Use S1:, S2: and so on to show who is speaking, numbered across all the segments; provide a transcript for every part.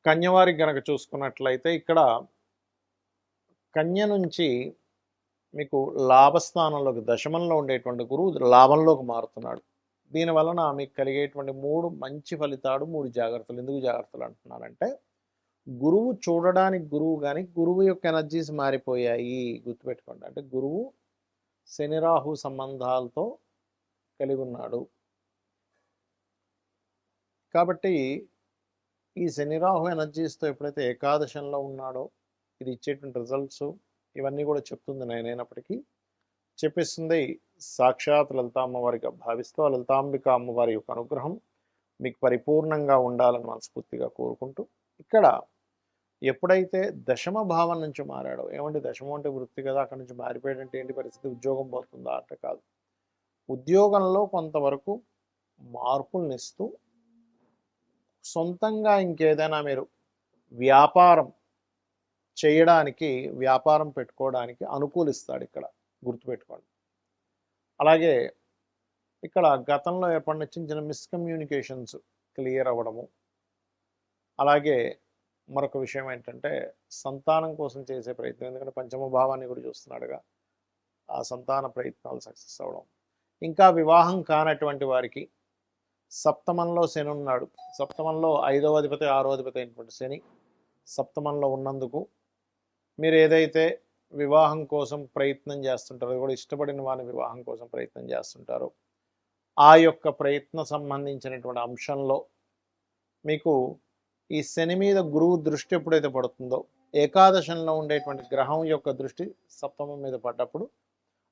S1: కన్యవారికి గనక చూసుకున్నట్లయితే ఇక్కడ కన్య నుంచి మీకు లాభస్థానంలోకి దశమంలో ఉండేటువంటి గురువు లాభంలోకి మారుతున్నాడు. దీనివలన మీకు కలిగేటువంటి 3 మంచి ఫలితాలు, 3 జాగ్రత్తలు. ఎందుకు జాగ్రత్తలు అంటున్నానంటే, గురువు చూడడానికి గురువు కానీ గురువు యొక్క ఎనర్జీస్ మారిపోయాయి గుర్తుపెట్టుకోండి. అంటే గురువు శని రాహు సంబంధాలతో కలిగి ఉన్నాడు కాబట్టి ఈ శని రాహు ఎనర్జీస్తో ఎప్పుడైతే ఏకాదశంలో ఉన్నాడో ఇది ఇచ్చేటువంటి రిజల్ట్స్ ఇవన్నీ కూడా చెప్తుంది. నేనైనప్పటికీ చెప్పేస్తుంది సాక్షాత్ లలిత అమ్మవారిగా భావిస్తూ ఆ లలితాంబిక అమ్మవారి యొక్క అనుగ్రహం మీకు పరిపూర్ణంగా ఉండాలని మనస్ఫూర్తిగా కోరుకుంటూ, ఇక్కడ ఎప్పుడైతే దశమ భావం నుంచి మారాడో, ఏమంటే దశమం అంటే వృత్తి కదా, అక్కడి నుంచి మారిపోయాడంటే ఏంటి పరిస్థితి, ఉద్యోగం పోతుందా అంటే కాదు, ఉద్యోగంలో కొంతవరకు మార్పులనిస్తూ సొంతంగా ఇంకేదైనా మీరు వ్యాపారం చేయడానికి, వ్యాపారం పెట్టుకోవడానికి అనుకూలిస్తాడు ఇక్కడ గుర్తుపెట్టుకోండి. అలాగే ఇక్కడ గతంలో ఏర్పడిన చిన్న చిన్న మిస్కమ్యూనికేషన్స్ క్లియర్ అవ్వడము, అలాగే మరొక విషయం ఏంటంటే సంతానం కోసం చేసే ప్రయత్నం, ఎందుకంటే పంచమ భావాన్ని కూడా చూస్తున్నాడుగా, ఆ సంతాన ప్రయత్నాలు సక్సెస్ అవ్వడం. ఇంకా వివాహం కానటువంటి వారికి సప్తమంలో శని ఉన్నాడు, సప్తమంలో 5వ అధిపతి 6వ అధిపతి అయినటువంటి శని సప్తమంలో ఉన్నందుకు మీరు ఏదైతే వివాహం కోసం ప్రయత్నం చేస్తుంటారో, అది కూడా ఇష్టపడిన వారి వివాహం కోసం ప్రయత్నం చేస్తుంటారో, ఆ యొక్క ప్రయత్న సంబంధించినటువంటి అంశంలో మీకు ఈ శని మీద గురువు దృష్టి ఎప్పుడైతే పడుతుందో, ఏకాదశంలో ఉండేటువంటి గ్రహం యొక్క దృష్టి సప్తమం మీద పడ్డప్పుడు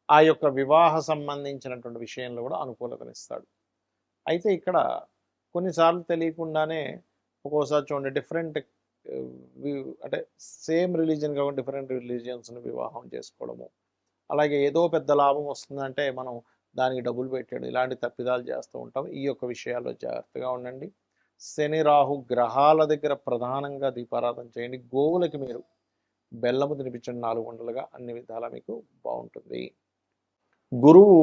S1: ఆ యొక్క వివాహ సంబంధించినటువంటి విషయంలో కూడా అనుకూలతనిస్తాడు. అయితే ఇక్కడ కొన్నిసార్లు తెలియకుండానే ఒక్కోసారి చూడండి డిఫరెంట్ అంటే సేమ్ రిలీజియన్ కాకుండా డిఫరెంట్ రిలీజియన్స్ని వివాహం చేసుకోవడము, అలాగే ఏదో పెద్ద లాభం వస్తుందంటే మనం దానికి డబ్బులు పెట్టాడు, ఇలాంటి తప్పిదాలు చేస్తూ ఉంటాం. ఈ యొక్క విషయాల్లో జాగ్రత్తగా ఉండండి. శని రాహు గ్రహాల దగ్గర ప్రధానంగా దీపారాధన చేయండి. గోవులకి మీరు బెల్లము తినిపించండి 4 గంటలుగా, అన్ని విధాలా మీకు బాగుంటుంది. గురువు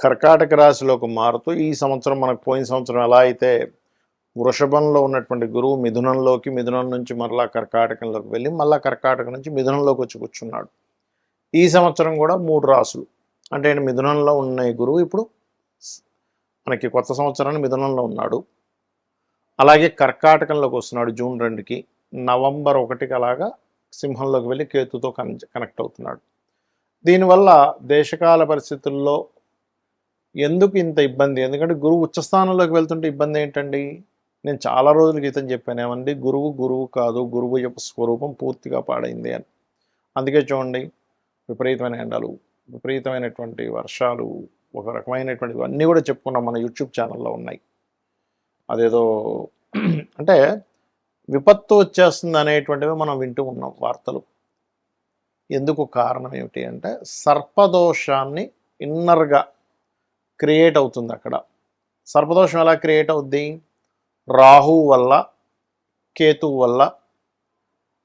S1: కర్కాటక రాశిలోకి మారుతూ ఈ సంవత్సరం మనకు పోయిన సంవత్సరం ఎలా అయితే వృషభంలో ఉన్నటువంటి గురువు మిథునంలోకి, మిథునం నుంచి మరలా కర్కాటకంలోకి వెళ్ళి మళ్ళా కర్కాటకం నుంచి మిథునంలోకి వచ్చి కూర్చున్నాడు. ఈ సంవత్సరం కూడా 3 రాసులు అంటే మిథునంలో ఉన్న గురువు ఇప్పుడు మనకి కొత్త సంవత్సరాన్ని మిథునంలో ఉన్నాడు, అలాగే కర్కాటకంలోకి వస్తున్నాడు జూన్ 2కి, నవంబర్ 1కి అలాగా సింహంలోకి వెళ్ళి కేతుతో కనెక్ట్ అవుతున్నాడు. దీనివల్ల దేశకాల పరిస్థితుల్లో ఎందుకు ఇంత ఇబ్బంది, ఎందుకంటే గురువు ఉచ్చస్థానంలోకి వెళ్తుంటే ఇబ్బంది ఏంటండి, నేను చాలా రోజుల క్రితం చెప్పాను ఏమండి, గురువు కాదు, గురువు యొక్క స్వరూపం పూర్తిగా పాడైంది అని. అందుకే చూడండి విపరీతమైన ఎండలు, విపరీతమైనటువంటి వర్షాలు, ఒక రకమైనటువంటి ఇవన్నీ కూడా చెప్పుకున్నాం, మన యూట్యూబ్ ఛానల్లో ఉన్నాయి. అదేదో అంటే విపత్తు వచ్చేస్తుంది అనేటువంటివి మనం వింటూ ఉన్నాం వార్తలు. ఎందుకు కారణం ఏమిటి అంటే సర్పదోషాన్ని ఇన్నర్గా క్రియేట్ అవుతుంది. అక్కడ సర్పదోషం ఎలా క్రియేట్ అవుద్ది, రాహువు వల్ల, కేతువు వల్ల.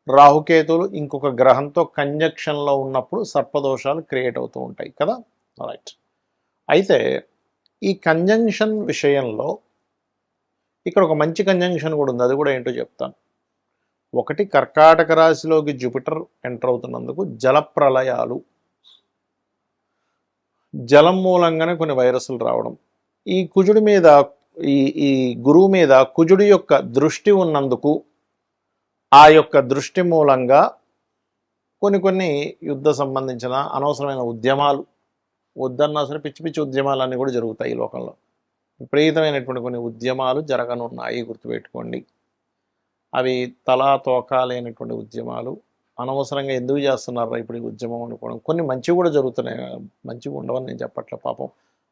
S1: రాహుకేతువులు ఇంకొక గ్రహంతో కంజక్షన్లో ఉన్నప్పుడు సర్పదోషాలు క్రియేట్ అవుతూ ఉంటాయి కదా, రైట్. అయితే ఈ కంజంక్షన్ విషయంలో ఇక్కడ ఒక మంచి కంజంక్షన్ కూడా ఉంది, అది కూడా ఏంటో చెప్తాను. ఒకటి, కర్కాటక రాశిలోకి జూపిటర్ ఎంటర్ అవుతున్నందుకు జలప్రలయాలు, జలం మూలంగానే కొన్ని వైరస్లు రావడం, ఈ కుజుడి మీద ఈ గురువు మీద కుజుడి యొక్క దృష్టి ఉన్నందుకు ఆ యొక్క దృష్టి మూలంగా కొన్ని యుద్ధ సంబంధించిన అనవసరమైన ఉద్యమాలు, వద్దన్నా సరే పిచ్చి పిచ్చి ఉద్యమాలన్నీ కూడా జరుగుతాయి ఈ లోకంలో. విపరీతమైనటువంటి కొన్ని ఉద్యమాలు జరగనున్నాయి గుర్తుపెట్టుకోండి. అవి తలా తోకా లేనటువంటి ఉద్యమాలు. అనవసరంగా ఎందుకు చేస్తున్నారా ఇప్పుడు ఈ ఉద్యమం అనుకోవడం. కొన్ని మంచివి కూడా జరుగుతున్నాయి, మంచివి ఉండవని నేను చెప్పట్లే, పాపం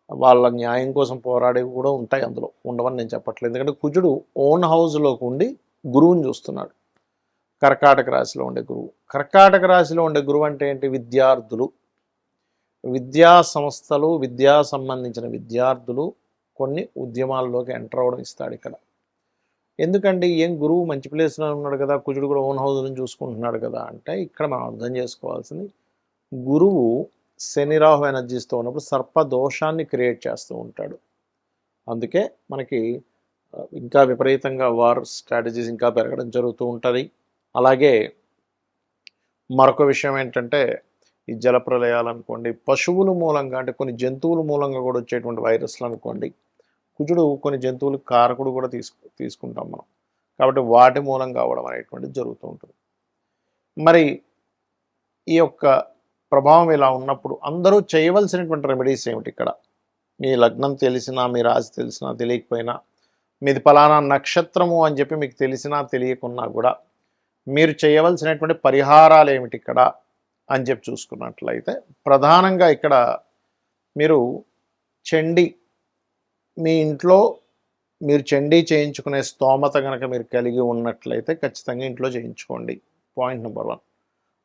S1: వాళ్ళ న్యాయం కోసం పోరాడేవి కూడా ఉంటాయి, అందులో ఉండవని నేను చెప్పట్లేదు. ఎందుకంటే కుజుడు ఓన్ హౌస్లోకి ఉండి గురువుని చూస్తున్నాడు. కర్కాటక రాశిలో ఉండే గురువు, కర్కాటక రాశిలో ఉండే గురువు అంటే ఏంటి, విద్యార్థులు, విద్యా సంస్థలు, విద్యా సంబంధించిన విద్యార్థులు కొన్ని ఉద్యమాల్లోకి ఎంటర్ అవ్వడం ఇస్తాడు ఇక్కడ. ఎందుకండి, ఏం గురువు మంచి ప్లేస్లో ఉన్నాడు కదా, కుజుడు కూడా ఓన్ హౌస్ నుంచి చూసుకుంటున్నాడు కదా అంటే, ఇక్కడ మనం అర్థం చేసుకోవాల్సింది గురువు శని రాహు ఎనర్జీస్తో ఉన్నప్పుడు సర్పదోషాన్ని క్రియేట్ చేస్తూ ఉంటాడు. అందుకే మనకి ఇంకా విపరీతంగా వార్ స్ట్రాటజీస్ ఇంకా పెరగడం జరుగుతూ ఉంటుంది. అలాగే మరొక విషయం ఏంటంటే ఈ జలప్రలయాలు అనుకోండి, పశువుల మూలంగా అంటే కొన్ని జంతువుల మూలంగా కూడా వచ్చేటువంటి వైరస్లు అనుకోండి. కుజుడు కొన్ని జంతువులకు కారకుడు కూడా తీసుకుంటాం మనం, కాబట్టి వాటి మూలంగా అవడం అనేటువంటిది జరుగుతూ ఉంటుంది. మరి ఈ యొక్క ప్రభావం ఇలా ఉన్నప్పుడు అందరూ చేయవలసినటువంటి రెమెడీస్ ఏమిటి? ఇక్కడ మీ లగ్నం తెలిసినా, మీ రాశి తెలిసినా తెలియకపోయినా, మీది ఫలానా నక్షత్రము అని చెప్పి మీకు తెలిసినా తెలియకున్నా కూడా మీరు చేయవలసినటువంటి పరిహారాలు ఏమిటి ఇక్కడ అని చెప్పి చూసుకున్నట్లయితే, ప్రధానంగా ఇక్కడ మీరు చండీ, మీ ఇంట్లో మీరు చండీ చేయించుకునే స్తోమత కనుక మీరు కలిగి ఉన్నట్లయితే ఖచ్చితంగా ఇంట్లో చేయించుకోండి. Point number 1.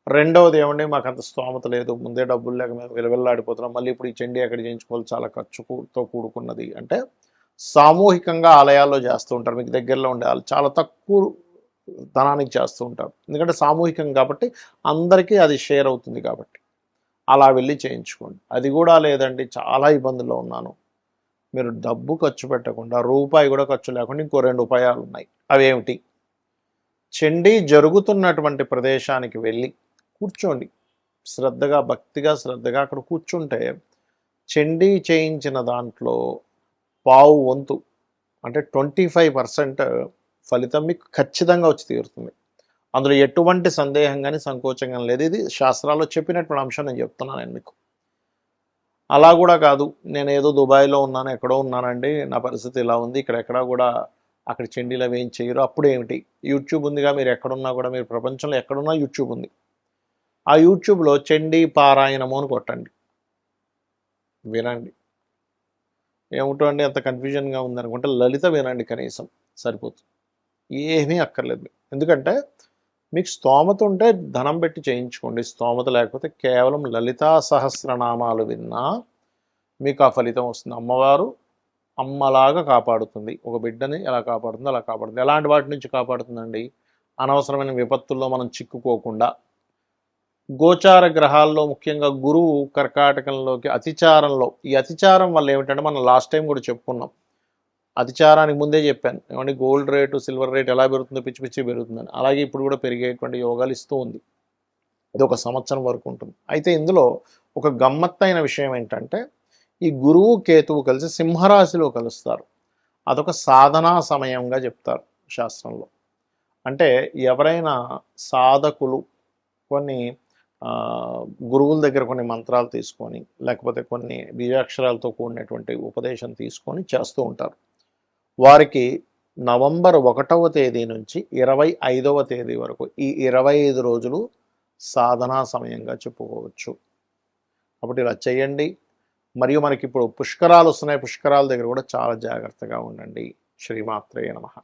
S1: రెండవది ఏమండి, మాకు అంత స్తోమత లేదు, ముందే డబ్బులు లేక మేము విలవిల్లాడిపోతున్నాం, మళ్ళీ ఇప్పుడు ఈ చండీ ఎక్కడ చేయించుకోవాలి, చాలా ఖర్చుతో కూడుకున్నది అంటే సామూహికంగా ఆలయాల్లో చేస్తూ ఉంటారు. మీకు దగ్గరలో ఉండే వాళ్ళు చాలా తక్కువ ధనానికి చేస్తూ ఉంటారు, ఎందుకంటే సామూహికంగా కాబట్టి అందరికీ అది షేర్ అవుతుంది కాబట్టి అలా వెళ్ళి చేయించుకోండి. అది కూడా లేదండి, చాలా ఇబ్బందుల్లో ఉన్నాను, మీరు డబ్బు ఖర్చు పెట్టకుండా రూపాయి కూడా ఖర్చు లేకుండా ఇంకో 2 ఉపాయాలు ఉన్నాయి. అవేమిటి? చండీ జరుగుతున్నటువంటి ప్రదేశానికి వెళ్ళి కూర్చోండి, శ్రద్ధగా, భక్తిగా, శ్రద్ధగా అక్కడ కూర్చుంటే చండీ చేయించిన దాంట్లో పావు వంతు అంటే 25% ఫలితం మీకు ఖచ్చితంగా వచ్చి తీరుతుంది. అందులో ఎటువంటి సందేహం కానీ సంకోచం కానీ లేదు. ఇది శాస్త్రాల్లో చెప్పినటువంటి అంశం నేను చెప్తున్నాను నేను మీకు. అలా కూడా కాదు, నేను ఏదో దుబాయ్లో ఉన్నాను, ఎక్కడో ఉన్నానండి, నా పరిస్థితి ఇలా ఉంది, ఇక్కడ ఎక్కడా కూడా అక్కడ చండీలు అవి ఏం చేయరు, అప్పుడేమిటి? యూట్యూబ్ ఉందిగా, మీరు ఎక్కడున్నా కూడా, మీరు ప్రపంచంలో ఎక్కడున్నా యూట్యూబ్ ఉంది. ఆ యూట్యూబ్లో చండీ పారాయణము అని కొట్టండి, వినండి. ఏమిటండి అంత కన్ఫ్యూజన్గా ఉందనుకుంటే లలిత వినండి, కనీసం సరిపోతుంది, ఏమీ అక్కర్లేదు. ఎందుకంటే మీకు స్తోమత ఉంటే ధనం పెట్టి చేయించుకోండి, స్తోమత లేకపోతే కేవలం లలితా సహస్రనామాలు విన్నా మీకు ఆ ఫలితం వస్తుంది. అమ్మవారు అమ్మలాగా కాపాడుతుంది, ఒక బిడ్డని ఎలా కాపాడుతుందో అలా కాపాడుతుంది. ఎలాంటి వాటి నుంచి కాపాడుతుందండి? అనవసరమైన విపత్తుల్లో మనం చిక్కుకోకుండా, గోచార గ్రహాల్లో ముఖ్యంగా గురువు కర్కాటకంలోకి అతిచారంలో, ఈ అతిచారం వల్ల ఏమిటంటే మనం లాస్ట్ టైం కూడా చెప్పుకున్నాం, అతిచారానికి ముందే చెప్పాను ఏమంటే గోల్డ్ రేటు, సిల్వర్ రేట్ ఎలా పెరుగుతుందో పిచ్చి పిచ్చి పెరుగుతుందని. అలాగే ఇప్పుడు కూడా పెరిగేటువంటి యోగాలు ఇస్తూ ఉంది. ఇది ఒక సంవత్సరం వరకు ఉంటుంది. అయితే ఇందులో ఒక గమ్మత్తైన విషయం ఏంటంటే, ఈ గురువు కేతువు కలిసి సింహరాశిలో కలుస్తారు. అదొక సాధనా సమయంగా చెప్తారు శాస్త్రంలో. అంటే ఎవరైనా సాధకులు కొన్ని గురువుల దగ్గర కొన్ని మంత్రాలు తీసుకొని, లేకపోతే కొన్ని బీజాక్షరాలతో కూడినటువంటి ఉపదేశం తీసుకొని చేస్తూ ఉంటారు. వారికి నవంబర్ 1వ తేదీ నుంచి 25వ తేదీ వరకు ఈ 25 రోజులు సాధనా సమయంగా చెప్పుకోవచ్చు. కాబట్టి ఇలా చేయండి. మరియు మనకి ఇప్పుడు పుష్కరాలు వస్తున్నాయి, పుష్కరాల దగ్గర కూడా చాలా జాగ్రత్తగా ఉండండి. శ్రీమాత్రేయ నమః.